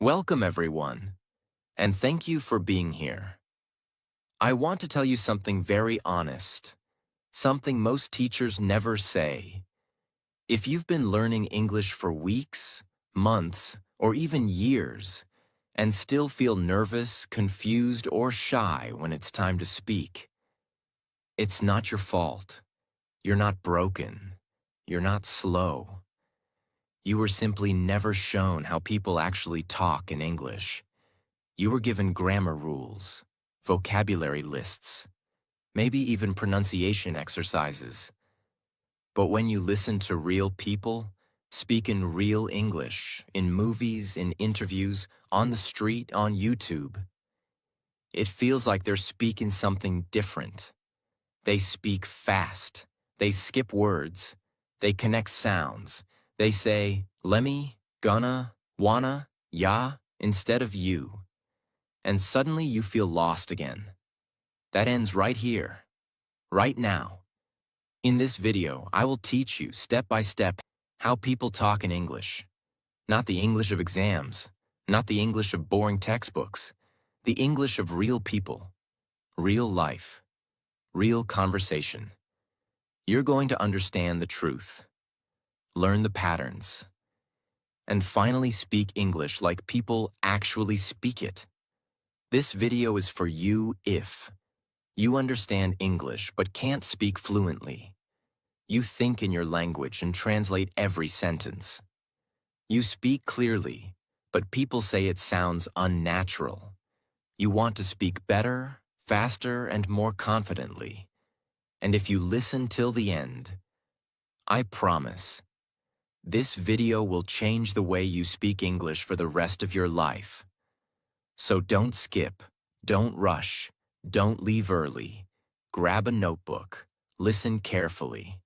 Welcome, everyone, and thank you for being here. I want to tell you something very honest, something most teachers never say. If you've been learning English for weeks, months, or even years, and still feel nervous, confused, or shy when it's time to speak, it's not your fault. You're not broken. You're not slow. You were simply never shown how people actually talk in English. You were given grammar rules, vocabulary lists, maybe even pronunciation exercises. But when you listen to real people, speak in real English, in movies, in interviews, on the street, on YouTube, it feels like they're speaking something different. They speak fast. They skip words. They connect sounds. They say, lemme, gonna, wanna, ya, instead of you. And suddenly you feel lost again. That ends right here, right now. In this video, I will teach you step by step how people talk in English. Not the English of exams, not the English of boring textbooks, the English of real people, real life, real conversation. You're going to understand the truth, learn the patterns, and finally speak English like people actually speak it. This video is for you if you understand English but can't speak fluently. You think in your language and translate every sentence. You speak clearly, but people say it sounds unnatural. You want to speak better, faster, and more confidently. And if you listen till the end, I promise, this video will change the way you speak English for the rest of your life. So don't skip, don't rush, don't leave early. Grab a notebook, listen carefully.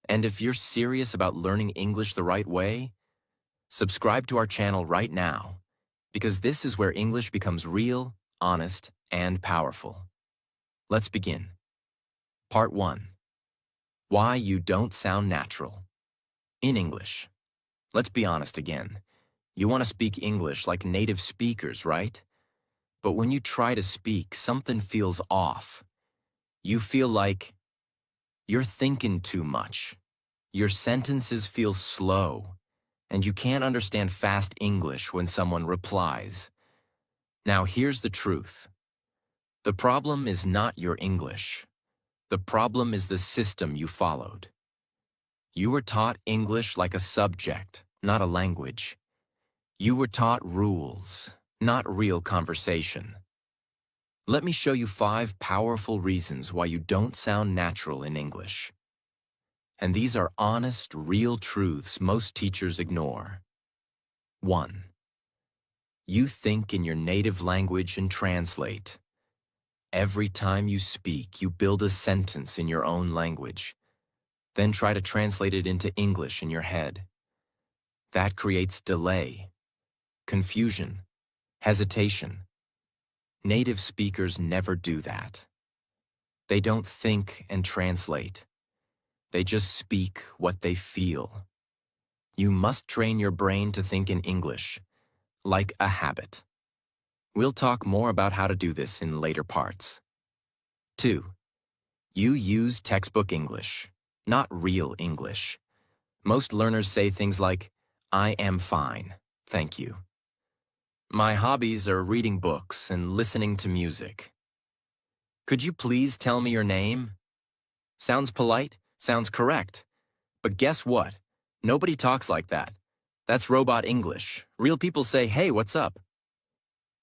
And if you're serious about learning English the right way, subscribe to our channel right now, because this is where English becomes real, honest, and powerful. Let's begin. Part 1. Why you don't sound natural. In English. Let's be honest again. You want to speak English like native speakers, right? But when you try to speak, something feels off. You feel like you're thinking too much. Your sentences feel slow, and you can't understand fast English when someone replies. Now here's the truth. The problem is not your English. The problem is the system you followed. You were taught English like a subject, not a language. You were taught rules, not real conversation. Let me show you 5 powerful reasons why you don't sound natural in English. And these are honest, real truths most teachers ignore. 1. You think in your native language and translate. Every time you speak, you build a sentence in your own language, then try to translate it into English in your head. That creates delay, confusion, hesitation. Native speakers never do that. They don't think and translate. They just speak what they feel. You must train your brain to think in English, like a habit. We'll talk more about how to do this in later parts. 2. You use textbook English, not real English. Most learners say things like, I am fine, thank you. My hobbies are reading books and listening to music. Could you please tell me your name? Sounds polite, sounds correct. But guess what? Nobody talks like that. That's robot English. Real people say, hey, what's up?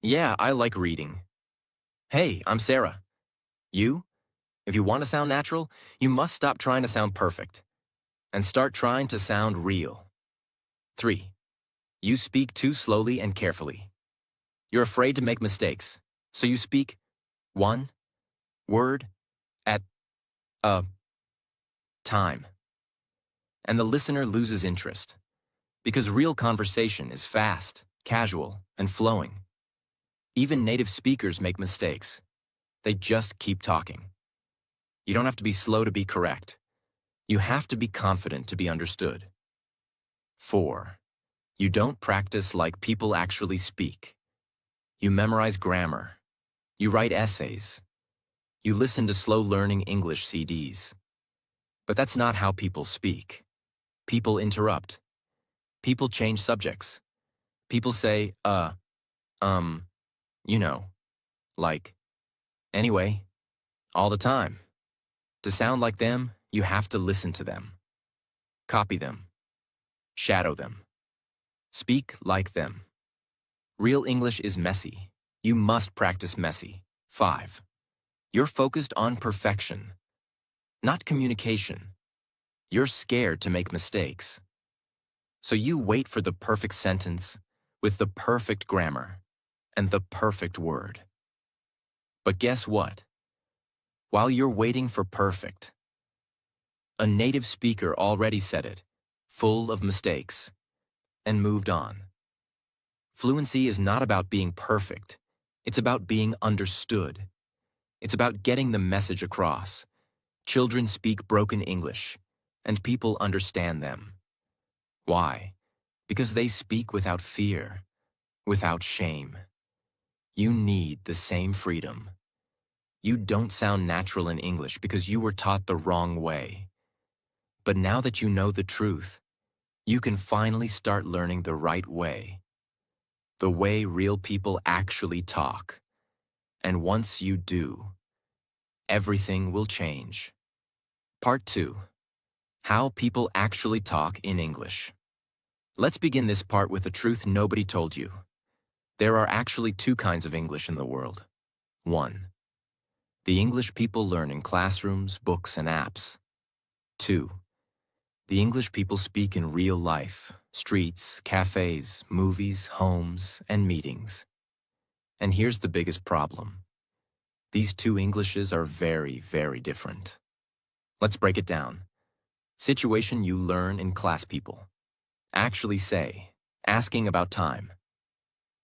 Yeah, I like reading. Hey, I'm Sarah. You? If you want to sound natural, you must stop trying to sound perfect and start trying to sound real. 3. You speak too slowly and carefully. You're afraid to make mistakes, so you speak one word at a time. And the listener loses interest, because real conversation is fast, casual, and flowing. Even native speakers make mistakes. They just keep talking. You don't have to be slow to be correct. You have to be confident to be understood. 4. You don't practice like people actually speak. You memorize grammar. You write essays. You listen to slow-learning English CDs. But that's not how people speak. People interrupt. People change subjects. People say, um, you know, like, anyway, all the time. To sound like them, you have to listen to them. Copy them. Shadow them. Speak like them. Real English is messy. You must practice messy. 5. You're focused on perfection, not communication. You're scared to make mistakes. So you wait for the perfect sentence with the perfect grammar and the perfect word. But guess what? While you're waiting for perfect, a native speaker already said it, full of mistakes, and moved on. Fluency is not about being perfect. It's about being understood. It's about getting the message across. Children speak broken English, and people understand them. Why? Because they speak without fear, without shame. You need the same freedom. You don't sound natural in English because you were taught the wrong way. But now that you know the truth, you can finally start learning the right way. The way real people actually talk. And once you do, everything will change. Part 2. How people actually talk in English. Let's begin this part with a truth nobody told you. There are actually 2 kinds of English in the world. 1. The English people learn in classrooms, books, and apps. 2. The English people speak in real life, streets, cafes, movies, homes, and meetings. And here's the biggest problem. These 2 Englishes are very, very different. Let's break it down. Situation you learn in class people. Actually say, asking about time.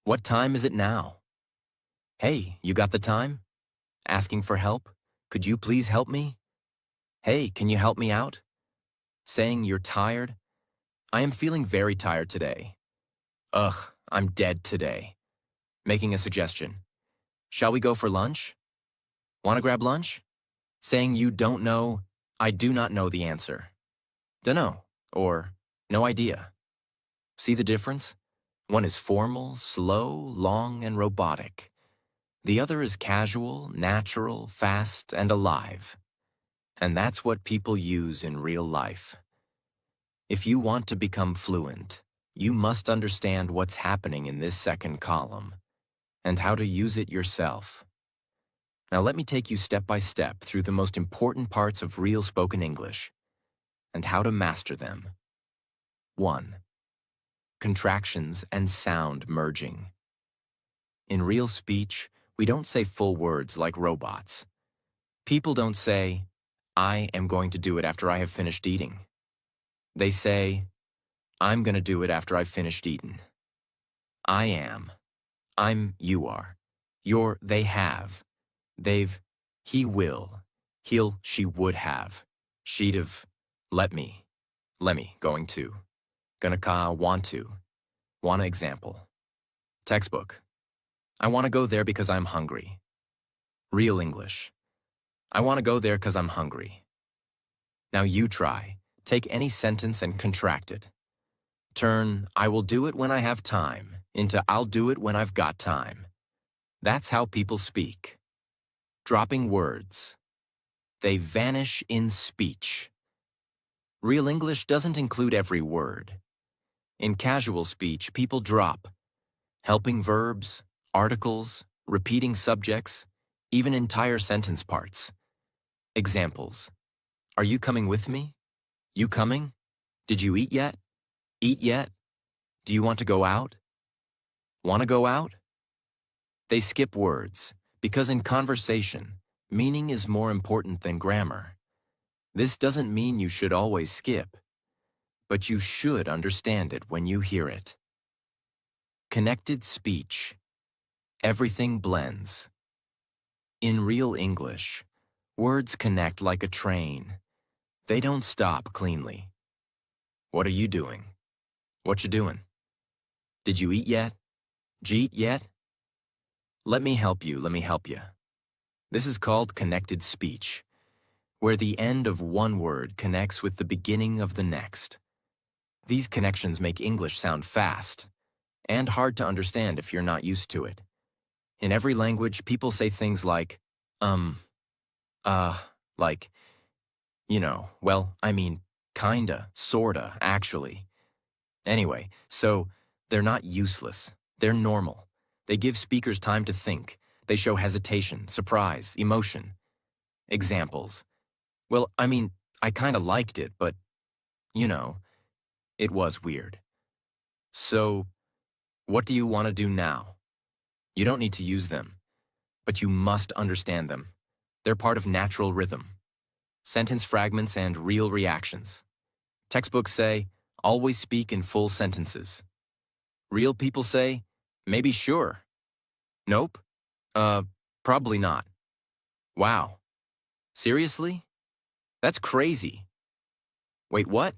What time is it now? Hey, you got the time? Asking for help? Could you please help me? Hey, can you help me out? Saying you're tired? I am feeling very tired today. Ugh, I'm dead today. Making a suggestion. Shall we go for lunch? Want to grab lunch? Saying you don't know, I do not know the answer. Dunno, or no idea. See the difference? One is formal, slow, long, and robotic. The other is casual, natural, fast, and alive. And that's what people use in real life. If you want to become fluent, you must understand what's happening in this second column and how to use it yourself. Now let me take you step by step through the most important parts of real spoken English and how to master them. 1. Contractions and sound merging. In real speech, we don't say full words like robots. People don't say, I am going to do it after I have finished eating. They say, I'm going to do it after I've finished eating. I am. I'm, you are. You're, they have. They've, he will. He'll, she would have. She'd have, let me, going to. Gonna ka, want to. Wanna example. Textbook. I want to go there because I'm hungry. Real English. I want to go there because I'm hungry. Now you try. Take any sentence and contract it. Turn, I will do it when I have time, into I'll do it when I've got time. That's how people speak. Dropping words. They vanish in speech. Real English doesn't include every word. In casual speech, people drop. Helping verbs, articles, repeating subjects, even entire sentence parts. Examples. Are you coming with me? You coming? Did you eat yet? Eat yet? Do you want to go out? Want to go out? They skip words because in conversation, meaning is more important than grammar. This doesn't mean you should always skip, but you should understand it when you hear it. Connected speech. Everything blends. In real English, words connect like a train. They don't stop cleanly. What are you doing? What you doing? Did you eat yet? Jeet yet? Let me help you, This is called connected speech, where the end of one word connects with the beginning of the next. These connections make English sound fast and hard to understand if you're not used to it. In every language, people say things like, like, well, I mean, kinda, sorta, actually. Anyway, so they're not useless. They're normal. They give speakers time to think. They show hesitation, surprise, emotion. Examples. Well, I mean, I kinda liked it, but, it was weird. So, what do you want to do now? You don't need to use them, but you must understand them. They're part of natural rhythm. Sentence fragments and real reactions. Textbooks say, always speak in full sentences. Real people say, maybe sure. Nope. Probably not. Wow. Seriously? That's crazy. Wait, what?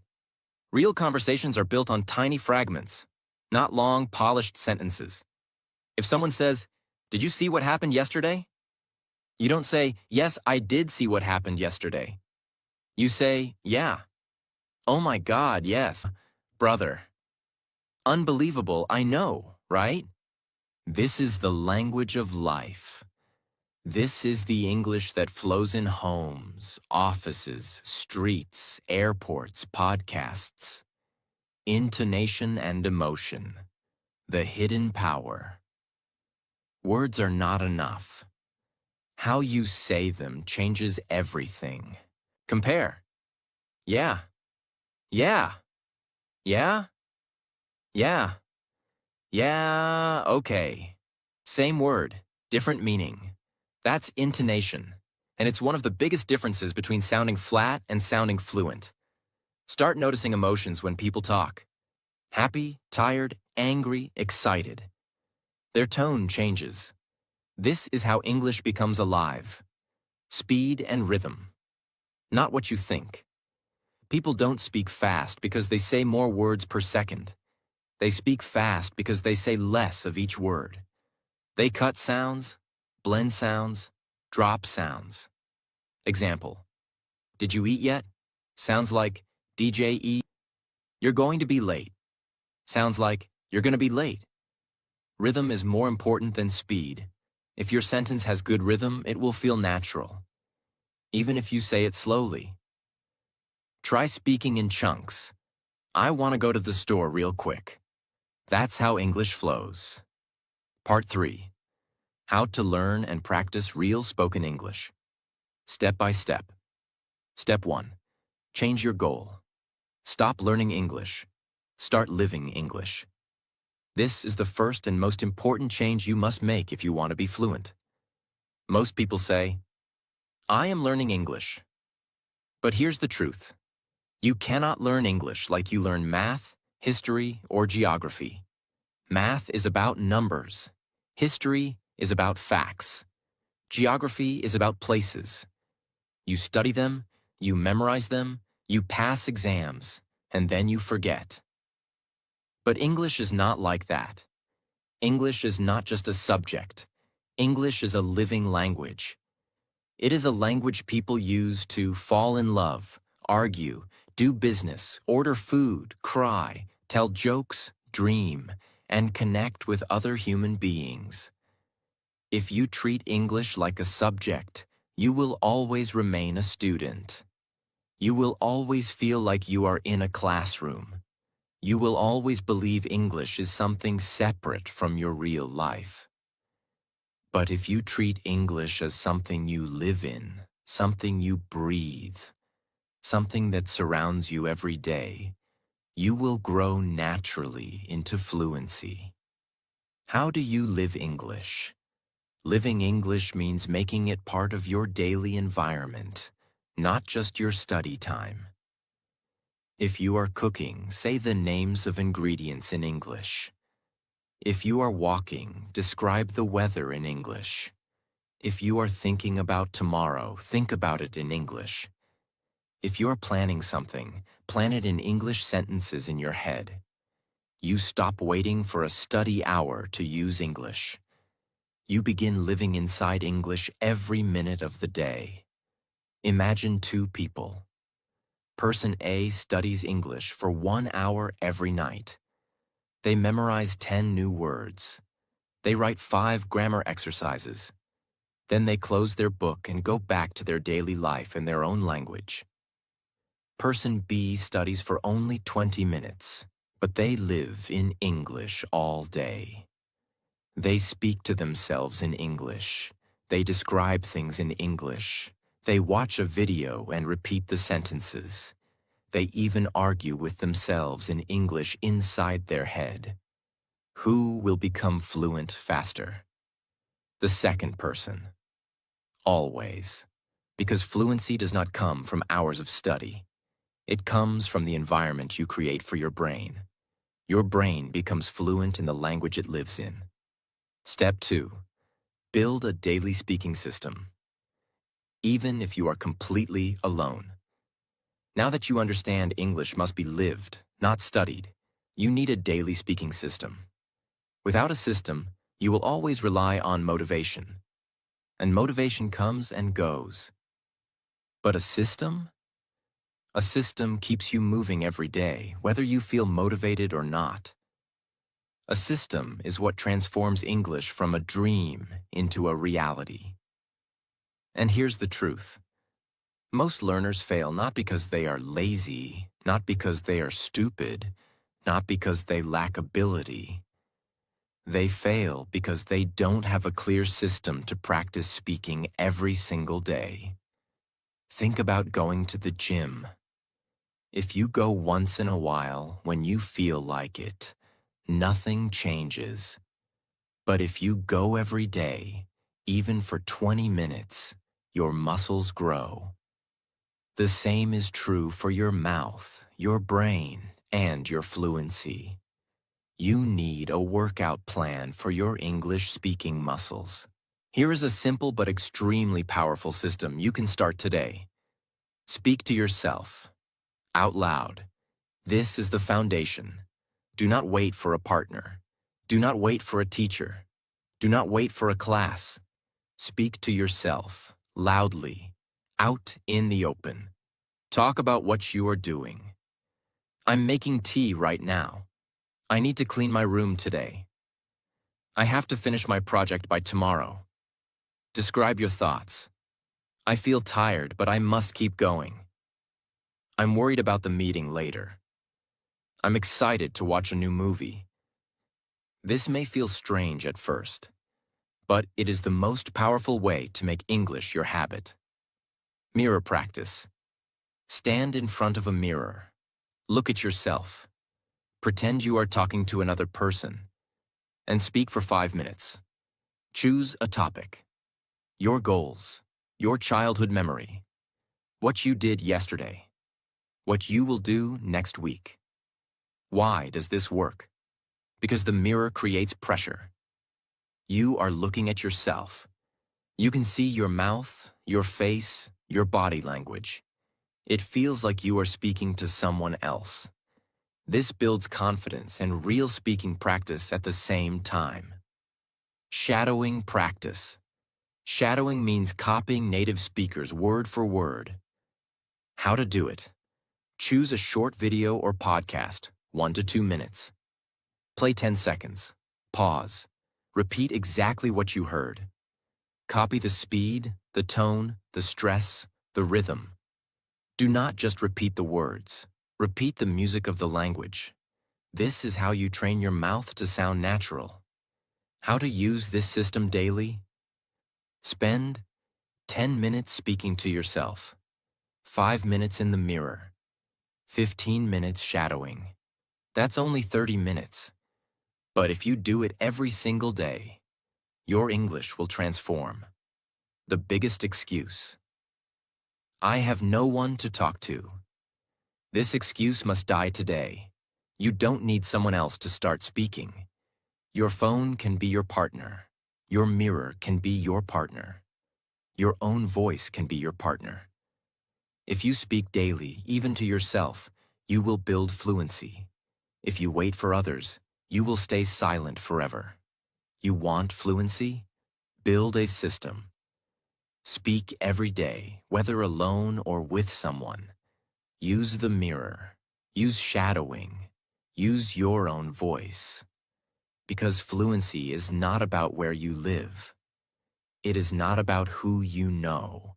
Real conversations are built on tiny fragments, not long, polished sentences. If someone says, did you see what happened yesterday? You don't say, yes, I did see what happened yesterday. You say, yeah. Oh my God, yes. Brother. Unbelievable, I know, right? This is the language of life. This is the English that flows in homes, offices, streets, airports, podcasts. Intonation and emotion. The hidden power. Words are not enough. How you say them changes everything. Compare. Yeah. Yeah. Yeah. Yeah. Yeah, okay. Same word, different meaning. That's intonation, and it's one of the biggest differences between sounding flat and sounding fluent. Start noticing emotions when people talk. Happy, tired, angry, excited. Their tone changes. This is how English becomes alive. Speed and rhythm. Not what you think. People don't speak fast because they say more words per second. They speak fast because they say less of each word. They cut sounds, blend sounds, drop sounds. Example. Did you eat yet? Sounds like DJ. You're going to be late. Sounds like you're going to be late. Rhythm is more important than speed. If your sentence has good rhythm, it will feel natural, even if you say it slowly. Try speaking in chunks. I want to go to the store real quick. That's how English flows. Part 3. How to learn and practice real spoken English. Step by step. Step 1. Change your goal. Stop learning English. Start living English. This is the first and most important change you must make if you want to be fluent. Most people say, I am learning English. But here's the truth. You cannot learn English like you learn math, history, or geography. Math is about numbers. History is about facts. Geography is about places. You study them, you memorize them, you pass exams, and then you forget. But English is not like that. English is not just a subject. English is a living language. It is a language people use to fall in love, argue, do business, order food, cry, tell jokes, dream, and connect with other human beings. If you treat English like a subject, you will always remain a student. You will always feel like you are in a classroom. You will always believe English is something separate from your real life. But if you treat English as something you live in, something you breathe, something that surrounds you every day, you will grow naturally into fluency. How do you live English? Living English means making it part of your daily environment, not just your study time. If you are cooking, say the names of ingredients in English. If you are walking, describe the weather in English. If you are thinking about tomorrow, think about it in English. If you are planning something, plan it in English sentences in your head. You stop waiting for a study hour to use English. You begin living inside English every minute of the day. Imagine two people. Person A studies English for 1 hour every night. They memorize 10 new words. They write 5 grammar exercises. Then they close their book and go back to their daily life in their own language. Person B studies for only 20 minutes, but they live in English all day. They speak to themselves in English. They describe things in English. They watch a video and repeat the sentences. They even argue with themselves in English inside their head. Who will become fluent faster? The second person. Always. Because fluency does not come from hours of study. It comes from the environment you create for your brain. Your brain becomes fluent in the language it lives in. Step 2. Build a daily speaking system. Even if you are completely alone. Now that you understand English must be lived, not studied, you need a daily speaking system. Without a system, you will always rely on motivation. And motivation comes and goes. But a system? A system keeps you moving every day, whether you feel motivated or not. A system is what transforms English from a dream into a reality. And here's the truth. Most learners fail not because they are lazy, not because they are stupid, not because they lack ability. They fail because they don't have a clear system to practice speaking every single day. Think about going to the gym. If you go once in a while when you feel like it, nothing changes. But if you go every day, even for 20 minutes, your muscles grow. The same is true for your mouth, your brain, and your fluency. You need a workout plan for your English speaking muscles. Here is a simple but extremely powerful system you can start today. Speak to yourself, out loud. This is the foundation. Do not wait for a partner. Do not wait for a teacher. Do not wait for a class. Speak to yourself, loudly, out in the open. Talk about what you are doing. I'm making tea right now. I need to clean my room today. I have to finish my project by tomorrow. Describe your thoughts. I feel tired, but I must keep going. I'm worried about the meeting later. I'm excited to watch a new movie. This may feel strange at first, but it is the most powerful way to make English your habit. Mirror practice. Stand in front of a mirror. Look at yourself. Pretend you are talking to another person. And speak for 5 minutes. Choose a topic. Your goals. Your childhood memory. What you did yesterday. What you will do next week. Why does this work? Because the mirror creates pressure. You are looking at yourself. You can see your mouth, your face, your body language. It feels like you are speaking to someone else. This builds confidence and real speaking practice at the same time. Shadowing practice. Shadowing means copying native speakers word for word. How to do it. Choose a short video or podcast, 1 to 2 minutes. Play 10 seconds. Pause. Repeat exactly what you heard. Copy the speed, the tone, the stress, the rhythm. Do not just repeat the words. Repeat the music of the language. This is how you train your mouth to sound natural. How to use this system daily? Spend 10 minutes speaking to yourself, 5 minutes in the mirror, 15 minutes shadowing. That's only 30 minutes. But if you do it every single day, your English will transform. The biggest excuse. I have no one to talk to. This excuse must die today. You don't need someone else to start speaking. Your phone can be your partner. Your mirror can be your partner. Your own voice can be your partner. If you speak daily, even to yourself, you will build fluency. If you wait for others, you will stay silent forever. You want fluency? Build a system. Speak every day, whether alone or with someone. Use the mirror. Use shadowing. Use your own voice. Because fluency is not about where you live. It is not about who you know.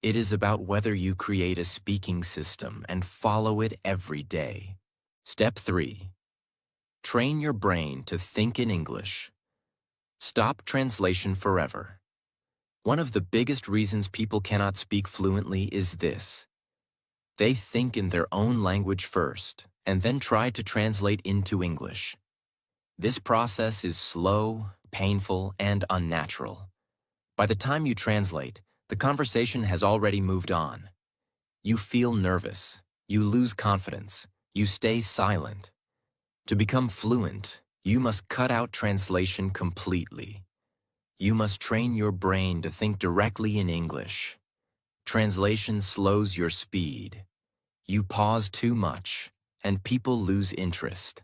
It is about whether you create a speaking system and follow it every day. Step 3. Train your brain to think in English. Stop translation forever. One of the biggest reasons people cannot speak fluently is this. They think in their own language first, and then try to translate into English. This process is slow, painful, and unnatural. By the time you translate, the conversation has already moved on. You feel nervous, you lose confidence, you stay silent. To become fluent, you must cut out translation completely. You must train your brain to think directly in English. Translation slows your speed. You pause too much, and people lose interest.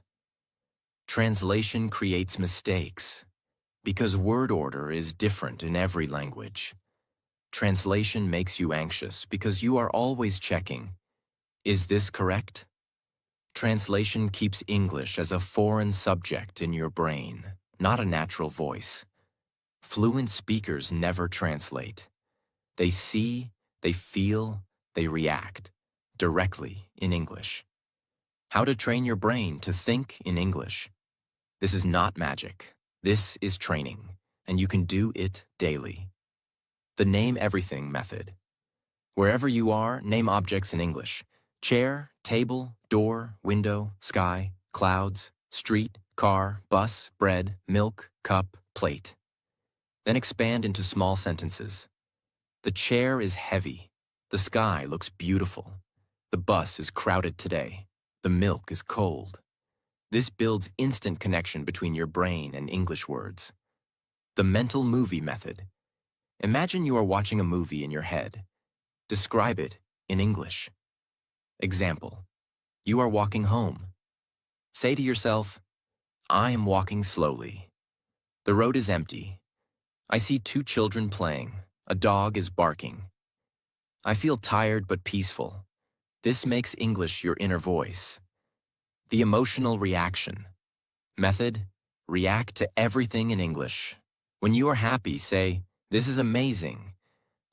Translation creates mistakes, because word order is different in every language. Translation makes you anxious because you are always checking, is this correct? Translation keeps English as a foreign subject in your brain, not a natural voice. Fluent speakers never translate. They see, they feel, they react directly in English. How to train your brain to think in English. This is not magic. This is training, and you can do it daily. The name everything method. Wherever you are, name objects in English. Chair, table, door, window, sky, clouds, street, car, bus, bread, milk, cup, plate. Then expand into small sentences. The chair is heavy. The sky looks beautiful. The bus is crowded today. The milk is cold. This builds instant connection between your brain and English words. The mental movie method. Imagine you are watching a movie in your head. Describe it in English. Example. You are walking home. Say to yourself, I am walking slowly. The road is empty. I see 2 children playing. A dog is barking. I feel tired but peaceful. This makes English your inner voice. The emotional reaction. Method, react to everything in English. When you are happy, say, this is amazing.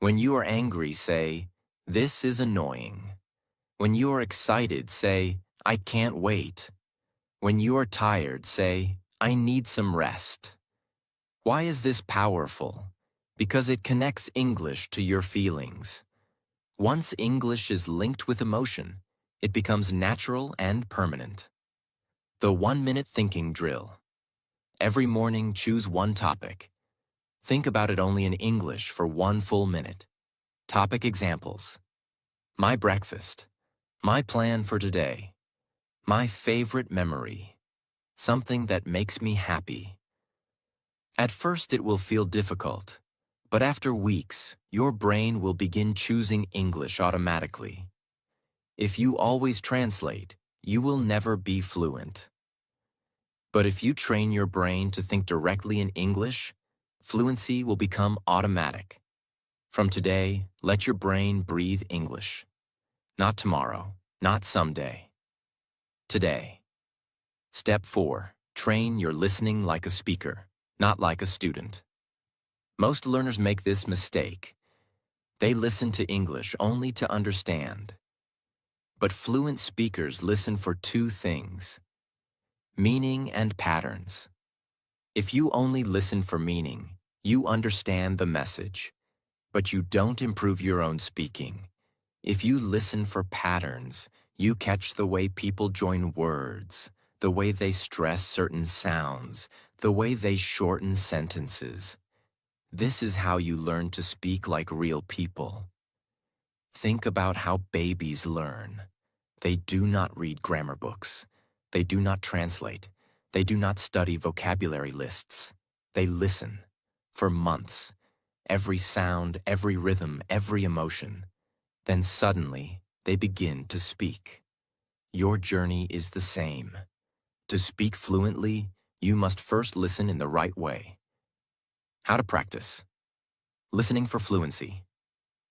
When you are angry, say, this is annoying. When you are excited, say, I can't wait. When you are tired, say, I need some rest. Why is this powerful? Because it connects English to your feelings. Once English is linked with emotion, it becomes natural and permanent. The 1-minute thinking drill. Every morning, choose one topic. Think about it only in English for 1 full minute. Topic examples. My breakfast. My plan for today. My favorite memory. Something that makes me happy. At first, it will feel difficult, but after weeks, your brain will begin choosing English automatically. If you always translate, you will never be fluent. But if you train your brain to think directly in English, fluency will become automatic. From today, let your brain breathe English. Not tomorrow, not someday. Today. Step 4. Train your listening like a speaker, not like a student. Most learners make this mistake. They listen to English only to understand. But fluent speakers listen for 2 things: meaning and patterns. If you only listen for meaning, you understand the message, but you don't improve your own speaking. If you listen for patterns, you catch the way people join words, the way they stress certain sounds, the way they shorten sentences. This is how you learn to speak like real people. Think about how babies learn. They do not read grammar books. They do not translate. They do not study vocabulary lists. They listen for months. Every sound, every rhythm, every emotion. Then suddenly, they begin to speak. your journey is the same. To speak fluently, you must first listen in the right way. How to practice. Listening for fluency.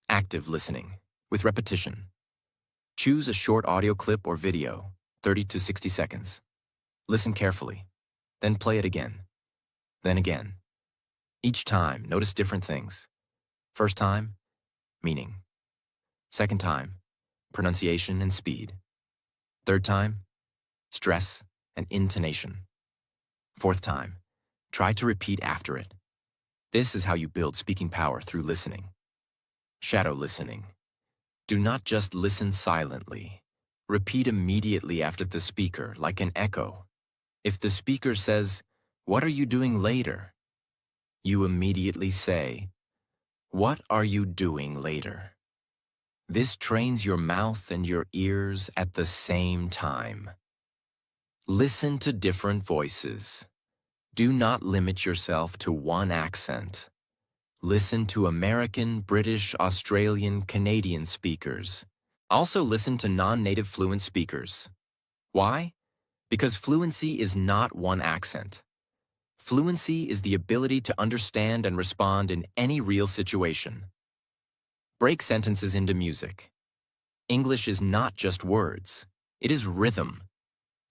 Active listening, with repetition. Choose a short audio clip or video, 30 to 60 seconds. Listen carefully, then play it again, then again. Each time, notice different things. First time, meaning. Second time, pronunciation and speed. Third time, stress and intonation. Fourth time, try to repeat after it. This is how you build speaking power through listening. Shadow listening. Do not just listen silently. Repeat immediately after the speaker, like an echo. If the speaker says, "What are you doing later?" you immediately say, "What are you doing later?" This trains your mouth and your ears at the same time. Listen to different voices. Do not limit yourself to one accent. Listen to American, British, Australian, Canadian speakers. Also listen to non-native fluent speakers. Why? Because fluency is not one accent. Fluency is the ability to understand and respond in any real situation. Break sentences into music. English is not just words. It is rhythm.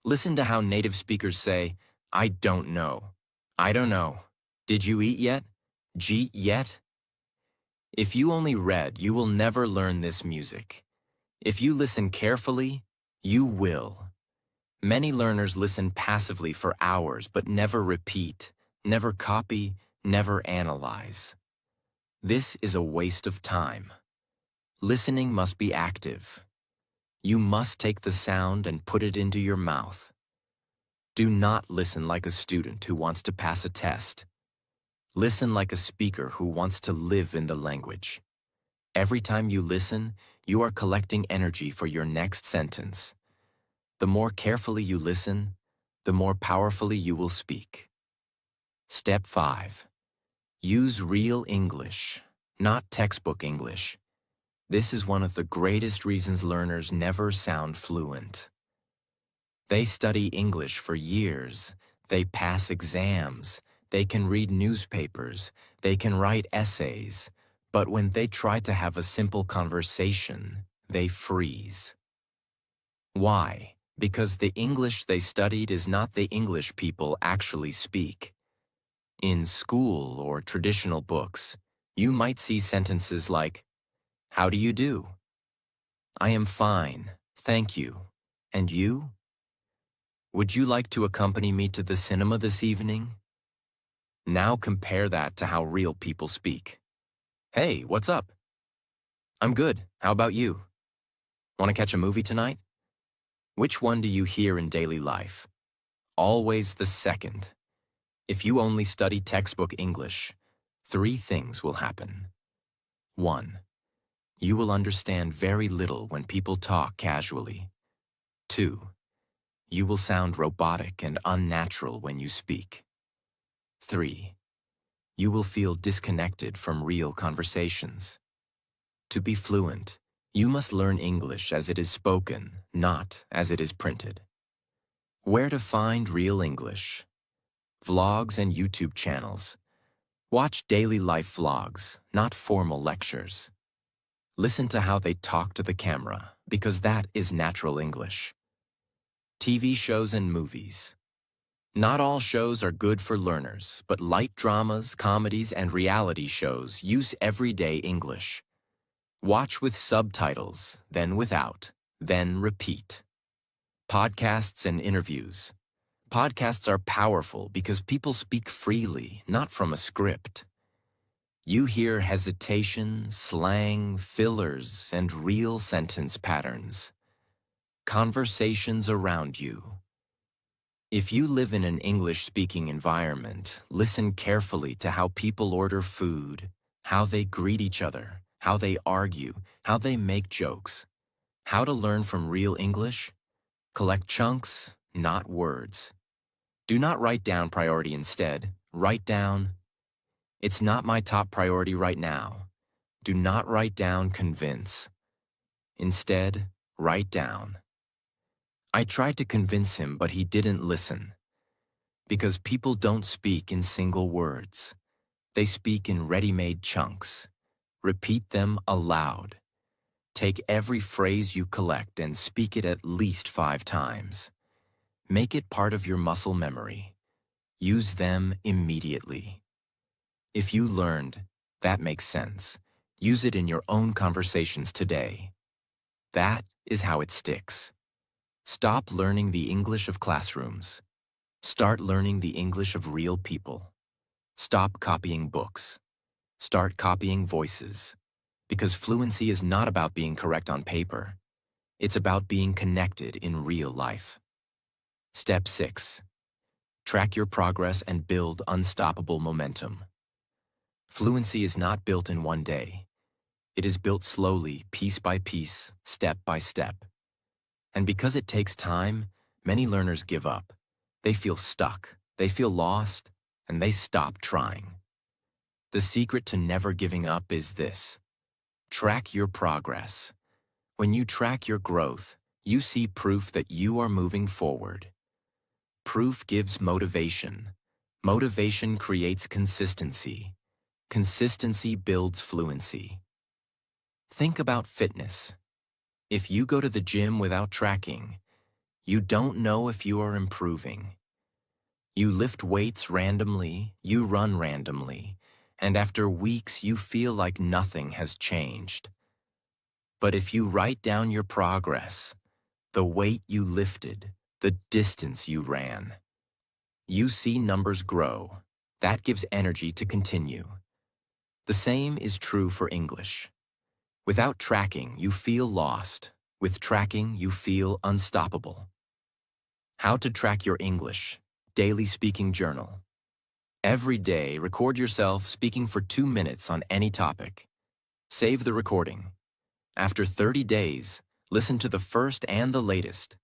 Listen to how native speakers say, "I don't know. I don't know. Did you eat yet? Jeet yet?" If you only read, you will never learn this music. If you listen carefully, you will. Many learners listen passively for hours but never repeat, never copy, never analyze. This is a waste of time. Listening must be active. You must take the sound and put it into your mouth. Do not listen like a student who wants to pass a test. Listen like a speaker who wants to live in the language. Every time you listen, you are collecting energy for your next sentence. The more carefully you listen, the more powerfully you will speak. Step 5. Use real English, not textbook English. This is one of the greatest reasons learners never sound fluent. They study English for years. They pass exams. They can read newspapers. They can write essays. But when they try to have a simple conversation, they freeze. Why? Because the English they studied is not the English people actually speak. In school or traditional books, you might see sentences like, "How do you do?" "I am fine, thank you. And you?" "Would you like to accompany me to the cinema this evening?" Now compare that to how real people speak. "Hey, what's up?" "I'm good. How about you? Want to catch a movie tonight?" Which one do you hear in daily life? Always the second. If you only study textbook English, 3 things will happen. 1. You will understand very little when people talk casually. 2. You will sound robotic and unnatural when you speak. 3. You will feel disconnected from real conversations. To be fluent, you must learn English as it is spoken, not as it is printed. Where to find real English? Vlogs and YouTube channels. Watch daily life vlogs, not formal lectures. Listen to how they talk to the camera, because that is natural English. TV shows and movies. Not all shows are good for learners, but light dramas, comedies, and reality shows use everyday English. Watch with subtitles, then without, then repeat. Podcasts and interviews. Podcasts are powerful because people speak freely, not from a script. You hear hesitation, slang, fillers, and real sentence patterns. Conversations around you. If you live in an English-speaking environment, listen carefully to how people order food, how they greet each other, how they argue, how they make jokes. How to learn from real English? Collect chunks, not words. Do not write down priority instead. Write down, "It's not my top priority right now." Do not write down convince. Instead, write down, I tried to convince him, but he didn't listen. Because people don't speak in single words. They speak in ready-made chunks. Repeat them aloud. Take every phrase you collect and speak it at least 5 times. Make it part of your muscle memory. Use them immediately. If you learned, that makes sense. Use it in your own conversations today. That is how it sticks. Stop learning the English of classrooms. Start learning the English of real people. Stop copying books. Start copying voices. Because fluency is not about being correct on paper. It's about being connected in real life. Step 6. Track your progress and build unstoppable momentum. Fluency is not built in one day. It is built slowly, piece by piece, step by step. And because it takes time, many learners give up. They feel stuck, they feel lost, and they stop trying. The secret to never giving up is this. Track your progress. When you track your growth, you see proof that you are moving forward. Proof gives motivation. Motivation creates consistency. Consistency builds fluency. Think about fitness. If you go to the gym without tracking, you don't know if you are improving. You lift weights randomly, you run randomly, and after weeks you feel like nothing has changed. But if you write down your progress, the weight you lifted, the distance you ran, you see numbers grow. That gives energy to continue. The same is true for English. Without tracking, you feel lost. With tracking, you feel unstoppable. How to track your English. Daily speaking journal. Every day, record yourself speaking for 2 minutes on any topic. Save the recording. After 30 days, listen to the first and the latest.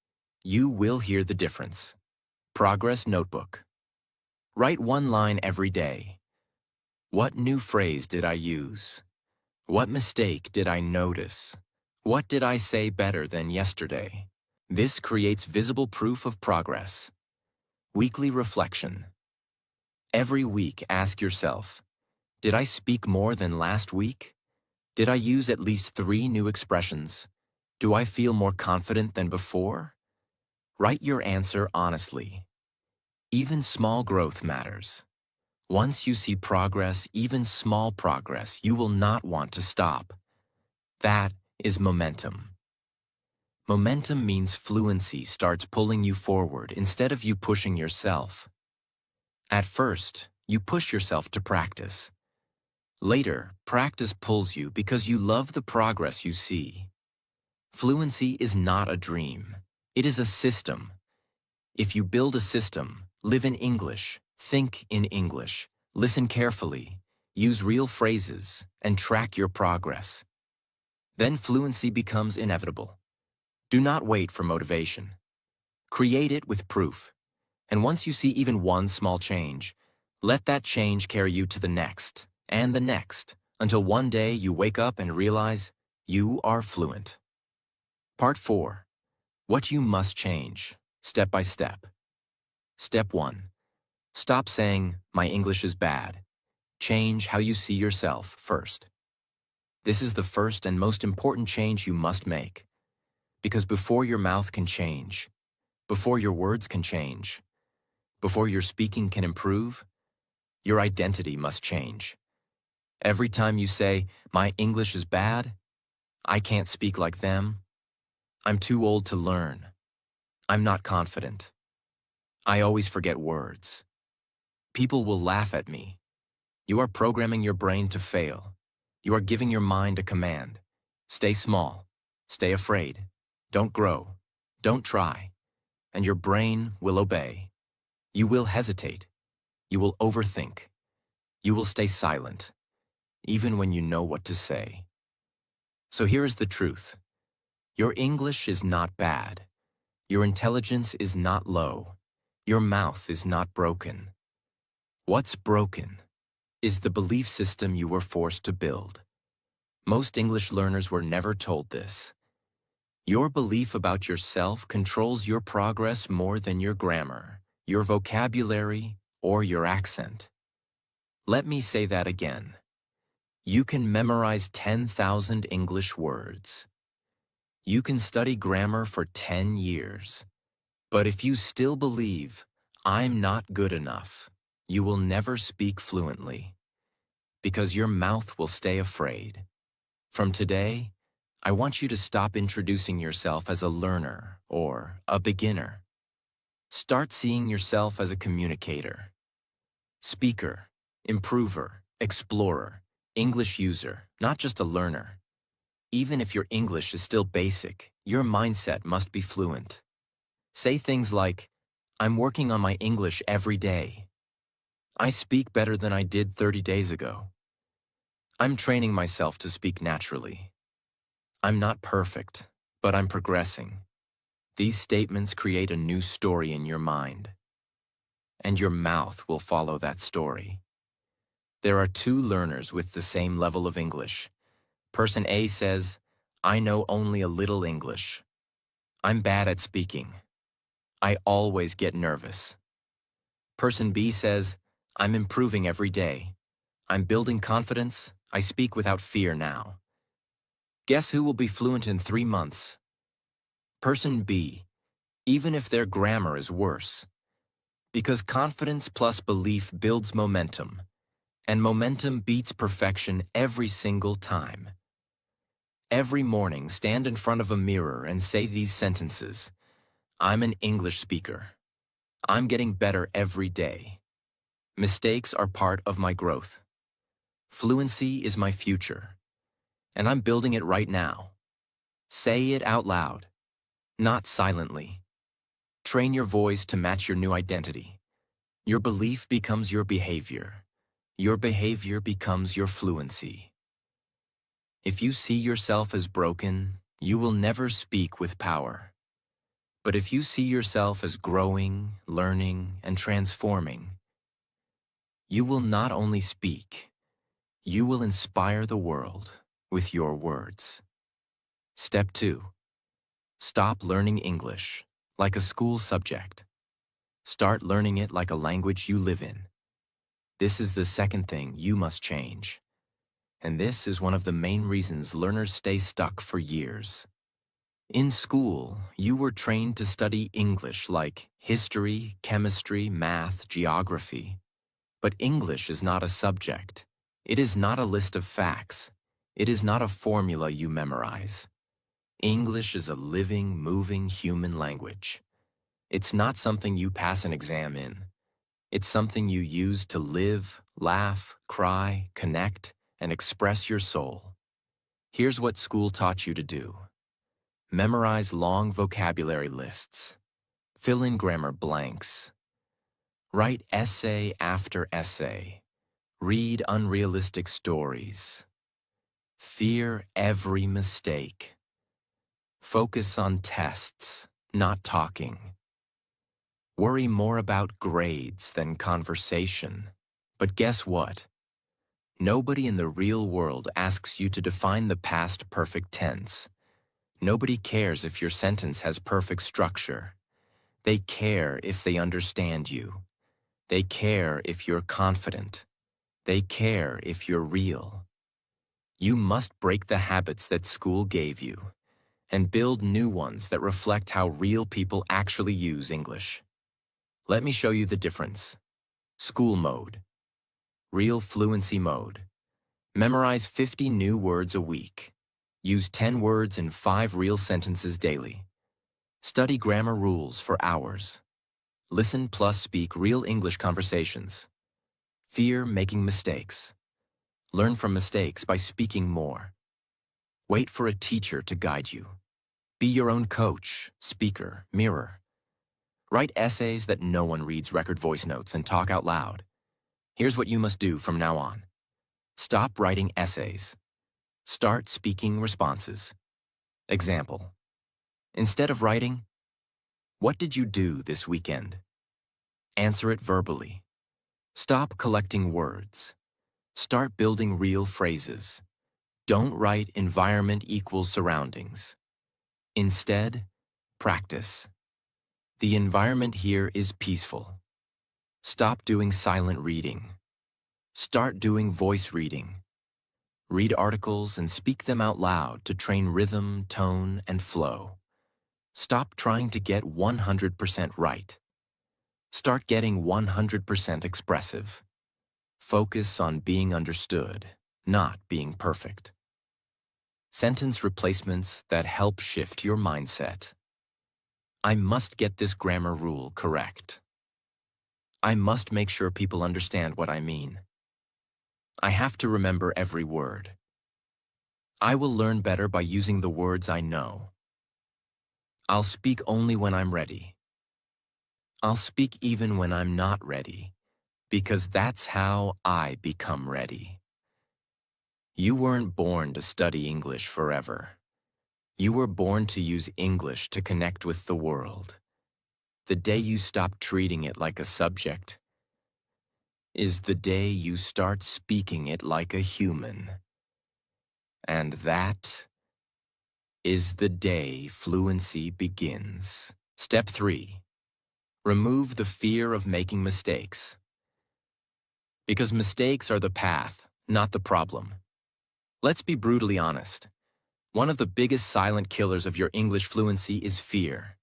You will hear the difference. Progress notebook. Write 1 line every day. What new phrase did I use? What mistake did I notice? What did I say better than yesterday? This creates visible proof of progress. Weekly reflection. Every week, ask yourself, did I speak more than last week? Did I use at least 3 new expressions? Do I feel more confident than before? Write your answer honestly. Even small growth matters. Once you see progress, even small progress, you will not want to stop. That is momentum. Momentum means fluency starts pulling you forward instead of you pushing yourself. At first, you push yourself to practice. Later, practice pulls you because you love the progress you see. Fluency is not a dream. It is a system. If you build a system, live in English, think in English, listen carefully, use real phrases, and track your progress, then fluency becomes inevitable. Do not wait for motivation. Create it with proof. And once you see even one small change, let that change carry you to the next, and the next, until one day you wake up and realize you are fluent. Part 4. What you must change, step by step. Step 1. Stop saying, "My English is bad." Change how you see yourself first. This is the first and most important change you must make. Because before your mouth can change, before your words can change, before your speaking can improve, your identity must change. Every time you say, "My English is bad," "I can't speak like them," "I'm too old to learn," "I'm not confident," "I always forget words," people will laugh at me. You are programming your brain to fail. You are giving your mind a command. Stay small. Stay afraid. Don't grow. Don't try. And your brain will obey. You will hesitate. You will overthink. You will stay silent, even when you know what to say. So here is the truth. Your English is not bad. Your intelligence is not low. Your mouth is not broken. What's broken is the belief system you were forced to build. Most English learners were never told this. Your belief about yourself controls your progress more than your grammar, your vocabulary, or your accent. Let me say that again. You can memorize 10,000 English words. You can study grammar for 10 years. But if you still believe, I'm not good enough, you will never speak fluently, because your mouth will stay afraid. From today, I want you to stop introducing yourself as a learner or a beginner. Start seeing yourself as a communicator, speaker, improver, explorer, English user, not just a learner. Even if your English is still basic, your mindset must be fluent. Say things like, I'm working on my English every day. I speak better than I did 30 days ago. I'm training myself to speak naturally. I'm not perfect, but I'm progressing. These statements create a new story in your mind, and your mouth will follow that story. There are two learners with the same level of English. Person A says, I know only a little English. I'm bad at speaking. I always get nervous. Person B says, I'm improving every day. I'm building confidence. I speak without fear now. Guess who will be fluent in 3 months? Person B, even if their grammar is worse. Because confidence plus belief builds momentum, and momentum beats perfection every single time. Every morning, stand in front of a mirror and say these sentences. I'm an English speaker. I'm getting better every day. Mistakes are part of my growth. Fluency is my future, and I'm building it right now. Say it out loud, not silently. Train your voice to match your new identity. Your belief becomes your behavior. Your behavior becomes your fluency. If you see yourself as broken, you will never speak with power. But if you see yourself as growing, learning, and transforming, you will not only speak, you will inspire the world with your words. Step 2. Stop learning English like a school subject. Start learning it like a language you live in. This is the second thing you must change. And this is one of the main reasons learners stay stuck for years. In school, you were trained to study English like history, chemistry, math, geography. But English is not a subject. It is not a list of facts. It is not a formula you memorize. English is a living, moving human language. It's not something you pass an exam in. It's something you use to live, laugh, cry, connect, and express your soul. Here's what school taught you to do. Memorize long vocabulary lists. Fill in grammar blanks. Write essay after essay. Read unrealistic stories. Fear every mistake. Focus on tests, not talking. Worry more about grades than conversation. But guess what? Nobody in the real world asks you to define the past perfect tense. Nobody cares if your sentence has perfect structure. They care if they understand you. They care if you're confident. They care if you're real. You must break the habits that school gave you and build new ones that reflect how real people actually use English. Let me show you the difference. School mode. Real fluency mode. Memorize 50 new words a week. Use 10 words in 5 real sentences daily. Study grammar rules for hours. Listen plus speak real English conversations. Fear making mistakes. Learn from mistakes by speaking more. Wait for a teacher to guide you. Be your own coach, speaker, mirror. Write essays that no one reads, record voice notes, and talk out loud. Here's what you must do from now on. Stop writing essays. Start speaking responses. Example. Instead of writing, what did you do this weekend? Answer it verbally. Stop collecting words. Start building real phrases. Don't write environment equals surroundings. Instead, practice. The environment here is peaceful. Stop doing silent reading. Start doing voice reading. Read articles and speak them out loud to train rhythm, tone, and flow. Stop trying to get 100% right. Start getting 100% expressive. Focus on being understood, not being perfect. Sentence replacements that help shift your mindset. I must get this grammar rule correct. I must make sure people understand what I mean. I have to remember every word. I will learn better by using the words I know. I'll speak only when I'm ready. I'll speak even when I'm not ready, because that's how I become ready. You weren't born to study English forever. You were born to use English to connect with the world. The day you stop treating it like a subject is the day you start speaking it like a human. And that is the day fluency begins. Step 3. Remove the fear of making mistakes. Because mistakes are the path, not the problem. Let's be brutally honest. One of the biggest silent killers of your English fluency is fear.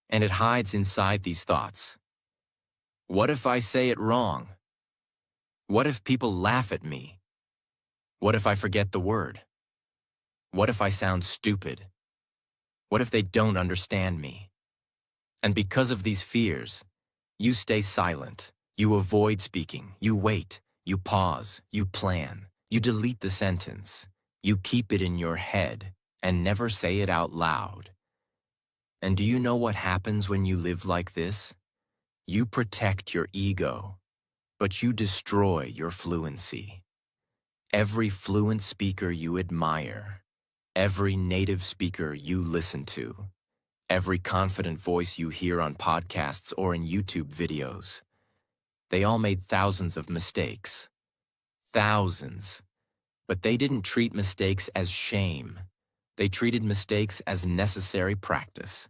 And it hides inside these thoughts. What if I say it wrong? What if people laugh at me? What if I forget the word? What if I sound stupid? What if they don't understand me? And because of these fears, you stay silent. You avoid speaking. You wait. You pause. You plan. You delete the sentence. You keep it in your head and never say it out loud. And do you know what happens when you live like this? You protect your ego, but you destroy your fluency. Every fluent speaker you admire, every native speaker you listen to, every confident voice you hear on podcasts or in YouTube videos, they all made thousands of mistakes. Thousands. But they didn't treat mistakes as shame. They treated mistakes as necessary practice,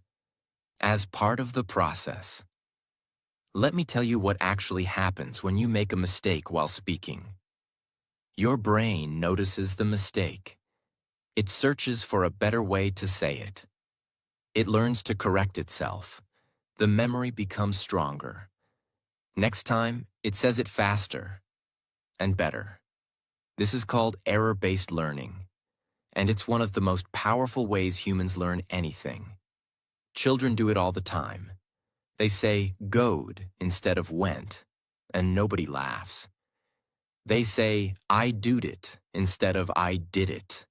as part of the process. Let me tell you what actually happens when you make a mistake while speaking. Your brain notices the mistake. It searches for a better way to say it. It learns to correct itself. The memory becomes stronger. Next time, it says it faster and better. This is called error-based learning, and it's one of the most powerful ways humans learn anything. Children do it all the time. They say "goed" instead of "went," and nobody laughs. They say "I doed it" instead of "I did it,"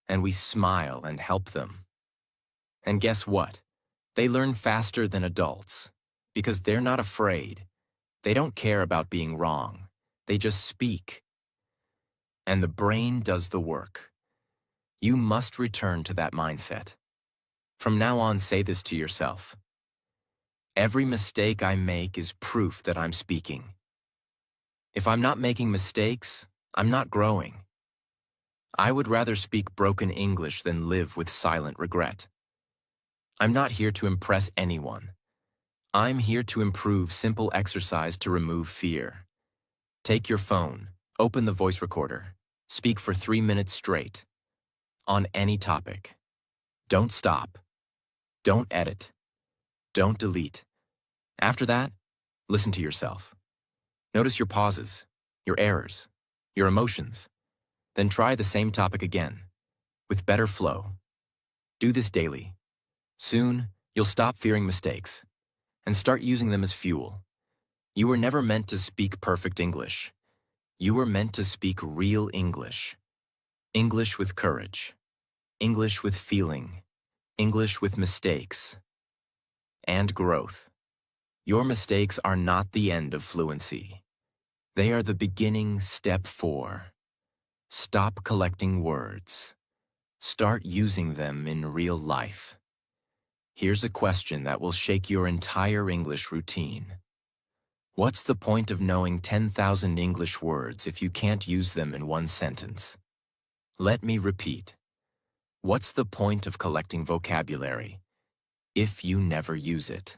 and we smile and help them. And guess what? They learn faster than adults, because they're not afraid. They don't care about being wrong. They just speak. And the brain does the work. You must return to that mindset. From now on, say this to yourself. Every mistake I make is proof that I'm speaking. If I'm not making mistakes, I'm not growing. I would rather speak broken English than live with silent regret. I'm not here to impress anyone. I'm here to improve simple exercise to remove fear. Take your phone, open the voice recorder, speak for 3 minutes straight, on any topic. Don't stop. Don't edit. Don't delete. After that, listen to yourself. Notice your pauses, your errors, your emotions. Then try the same topic again, with better flow. Do this daily. Soon, you'll stop fearing mistakes and start using them as fuel. You were never meant to speak perfect English. You were meant to speak real English. English with courage. English with feeling. English with mistakes. And growth. Your mistakes are not the end of fluency. They are the beginning. Step 4. Stop collecting words. Start using them in real life. Here's a question that will shake your entire English routine. What's the point of knowing 10,000 English words if you can't use them in one sentence? Let me repeat. What's the point of collecting vocabulary if you never use it?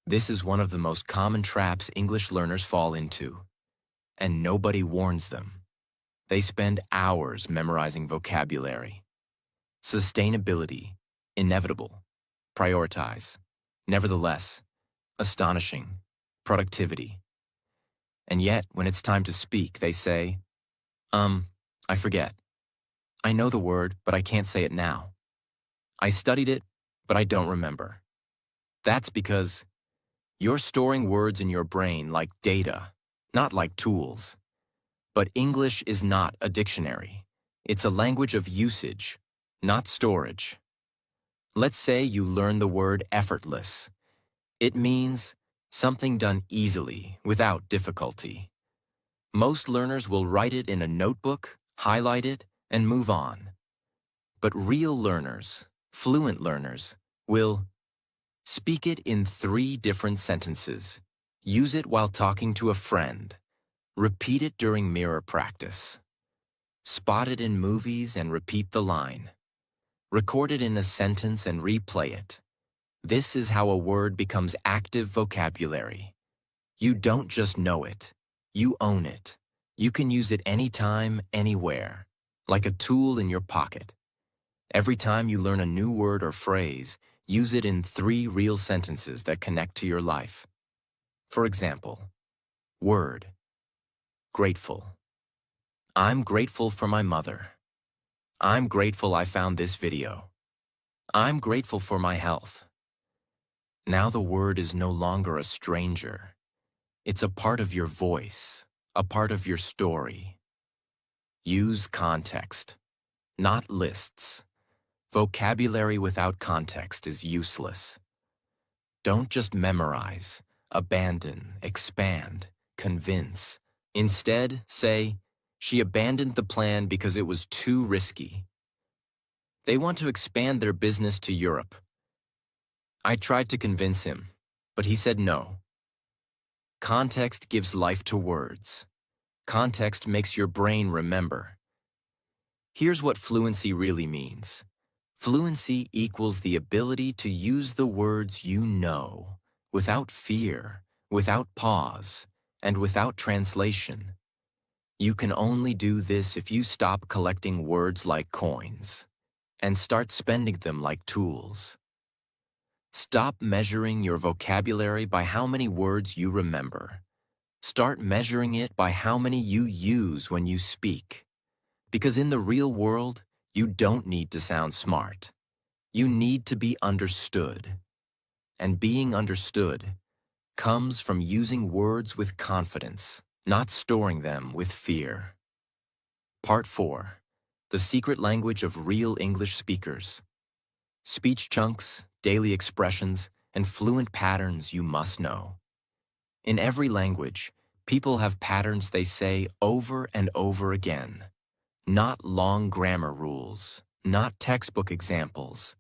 This is one of the most common traps English learners fall into, and nobody warns them. They spend hours memorizing vocabulary. Sustainability, inevitable. Prioritize, nevertheless, astonishing. Productivity. And yet, when it's time to speak, they say, I forget. I know the word, but I can't say it now. I studied it, but I don't remember. That's because you're storing words in your brain like data, not like tools. But English is not a dictionary. It's a language of usage, not storage. Let's say you learn the word effortless. It means something done easily, without difficulty. Most learners will write it in a notebook, highlight it, and move on. But real learners, fluent learners, will speak it in 3 different sentences, use it while talking to a friend, repeat it during mirror practice, spot it in movies and repeat the line, record it in a sentence and replay it. This is how a word becomes active vocabulary. You don't just know it, you own it. You can use it anytime, anywhere, like a tool in your pocket. Every time you learn a new word or phrase, use it in 3 real sentences that connect to your life. For example, word, grateful. I'm grateful for my mother. I'm grateful I found this video. I'm grateful for my health. Now the word is no longer a stranger. It's a part of your voice, a part of your story. Use context, not lists. Vocabulary without context is useless. Don't just memorize, abandon, expand, convince. Instead, say, she abandoned the plan because it was too risky. They want to expand their business to Europe. I tried to convince him, but he said no. Context gives life to words. Context makes your brain remember. Here's what fluency really means. Fluency equals the ability to use the words you know, without fear, without pause, and without translation. You can only do this if you stop collecting words like coins and start spending them like tools. Stop measuring your vocabulary by how many words you remember. Start measuring it by how many you use when you speak. Because in the real world, you don't need to sound smart. You need to be understood. And being understood comes from using words with confidence, not storing them with fear. Part 4. The secret language of real English speakers. Speech chunks, daily expressions, and fluent patterns you must know. In every language, people have patterns they say over and over again. Not long grammar rules, not textbook examples.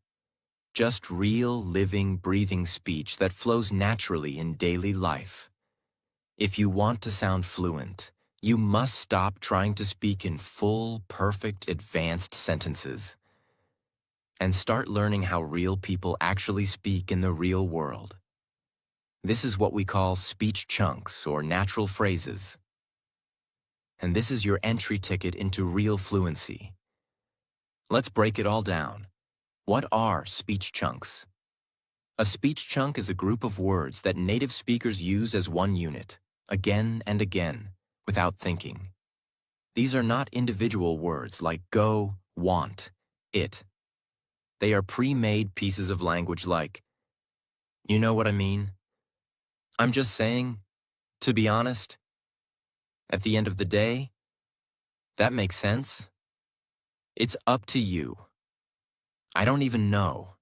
Just real, living, breathing speech that flows naturally in daily life. If you want to sound fluent, you must stop trying to speak in full, perfect, advanced sentences and start learning how real people actually speak in the real world. This is what we call speech chunks or natural phrases. And this is your entry ticket into real fluency. Let's break it all down. What are speech chunks? A speech chunk is a group of words that native speakers use as one unit, again and again, without thinking. These are not individual words like go, want, it. They are pre-made pieces of language like, you know what I mean? I'm just saying, to be honest, at the end of the day, that makes sense. It's up to you. I don't even know.